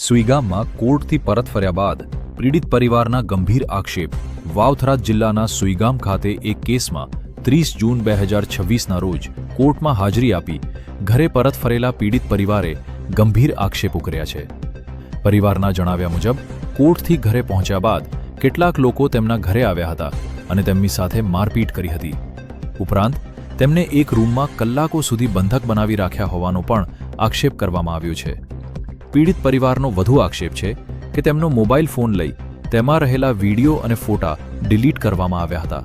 સુઈગામમાં કોર્ટથી પરત ફર્યા બાદ પીડિત પરિવારના ગંભીર આક્ષેપ। વાવથરા જિલ્લાના સુઈગામ ખાતે એક કેસમાં 30 જૂન 2026ના રોજ કોર્ટમાં હાજરી આપી ઘરે પરત ફરેલા પીડિત પરિવારે ગંભીર આક્ષેપો કર્યા છે। પરિવારના જણાવ્યા મુજબ કોર્ટથી ઘરે પહોંચ્યા બાદ કેટલાક લોકો તેમના ઘરે આવ્યા હતા અને તેમની સાથે મારપીટ કરી હતી। ઉપરાંત તેમને એક રૂમમાં કલાકો સુધી બંધક બનાવી રાખ્યા હોવાનો પણ આક્ષેપ કરવામાં આવ્યો છે। પીડિત પરિવારનો વધુ આક્ષેપ છે કે તેમનો મોબાઈલ ફોન લઈ તેમાં રહેલા વિડીયો અને ફોટા ડિલીટ કરવામાં આવ્યા હતા।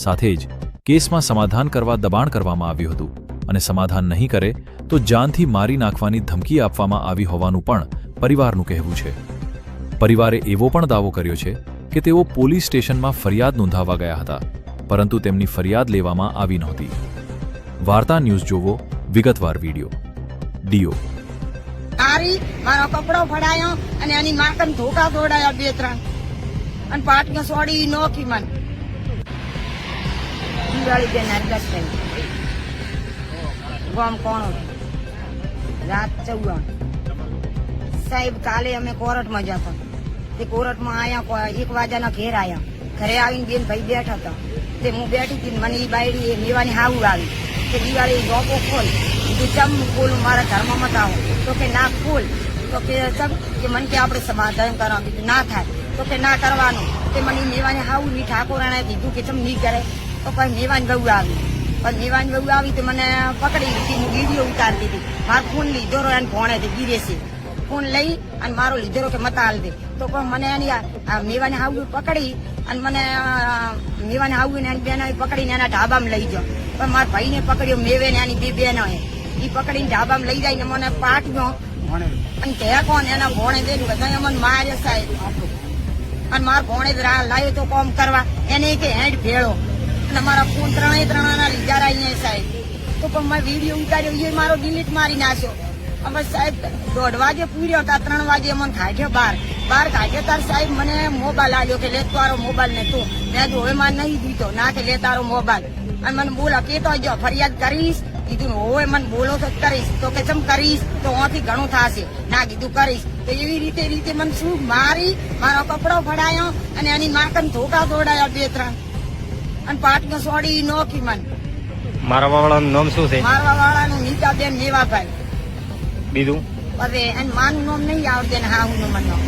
સાથે જ કેસમાં સમાધાન કરવા દબાણ કરવામાં આવ્યું હતું અને સમાધાન નહીં કરે તો જાનથી મારી નાખવાની ધમકી આપવામાં આવી હોવાનું પણ પરિવારનું કહેવું છે। પરિવારે એવો પણ દાવો કર્યો છે કે તેઓ પોલીસ સ્ટેશનમાં ફરિયાદ નોંધાવવા ગયા હતા, પરંતુ તેમની ફરિયાદ લેવામાં આવી નહોતી। વાર્તા ન્યૂઝ જોવો વિગતવાર વિડીયો। ડીઓ મારો કપડો ફડાયો અને એની માકન ધોકા દોડાયા 2-3 અને પાટનો સોડી નોખી મન દિવાળી બેન અરગસ થઈ ગોમ કોણ રાત 14 સાહેબ કાલે અમે કોર્ટમાં જતા તે કોર્ટમાં આયા 1 વાગ્યાના ઘેર આયા ઘરે આવીને બેન ભાઈ બેઠા હતા તે હું બેઠી હતી મને ઈ બાયડી મેવાની હાવું આવી કે દિવાળી ડોકો ખોલ ચમ ખોલ મારા ઘરમાં મત આવો તો કે ના ખોલ તો કે ચમ કે મને કે આપણે સમાધાન કરવા કીધું ના થાય તો કે ના કરવાનું તે મને મેવાની હાવું ની ઠાકોરાણે કીધું કે ચમ નહીં કરે તો પછી મેવાની બહુ આવી પણ મેવાની બહુ આવી તો મને પકડી લીધી હું વિડીયો ઉતારી દીધી મારો ફોન લીધો એને ભોણે તે ગીરે છે ફોન લઈ અને મારો લીધો કે મત હાલ દે તો પણ મને એની મેવાની હાવું પકડી અને મને મેવાની હાવું એની બેન પકડીને એના ઢાબામાં લઈ જાઓ પણ મારા ભાઈને પકડ્યો મેવે ને એની 2 બહેનો એ પકડીને ઢાબામાં લઈ જાય ને મને પાટ્યો અને ત્યાં કોણ એના ભોણે દે બધા મને મારે સાહેબ અને મારા ભોણે લાવ્યો તો કોમ કરવા એને કે હેડ ભેળો અને મારા ફોન 3 લીધા અહીંયા સાહેબ તો પણ મેં વિડીયો ઉતાર્યો એ મારો ડિલીટ મારી નાખ્યો। અમે સાહેબ 1:30 વાગે પૂર્યો હતા 3 વાગે મને કાઢ્યો બહાર કાઢ્યો તાર સાહેબ મને મોબાઈલ આવ્યો કે લે તારો મોબાઈલ ને તું મેં જો હવે માં નહીં દીધો ના કે લે તારો મોબાઈલ અને મને બોલા કેતો જો ફરિયાદ કરીશ કીધું હોય મને બોલો તો કરીશ તો કે ચમ કરીશ તો ઓથી ઘણું થશે ના કીધું કરીશ તો એવી રીતે મને શું મારી મારો કપડો ફડાયો અને એની માકન ધોકા દોડાયા 2-3 અને પાટનો સોડી નોખી મન મારા વાળાનું નામ શું છે? મારવા વાળાનું નીતાબેન મેવાભાઈ બીજું હવે અને માનું નામ નહીં આવડે ને હા હું મને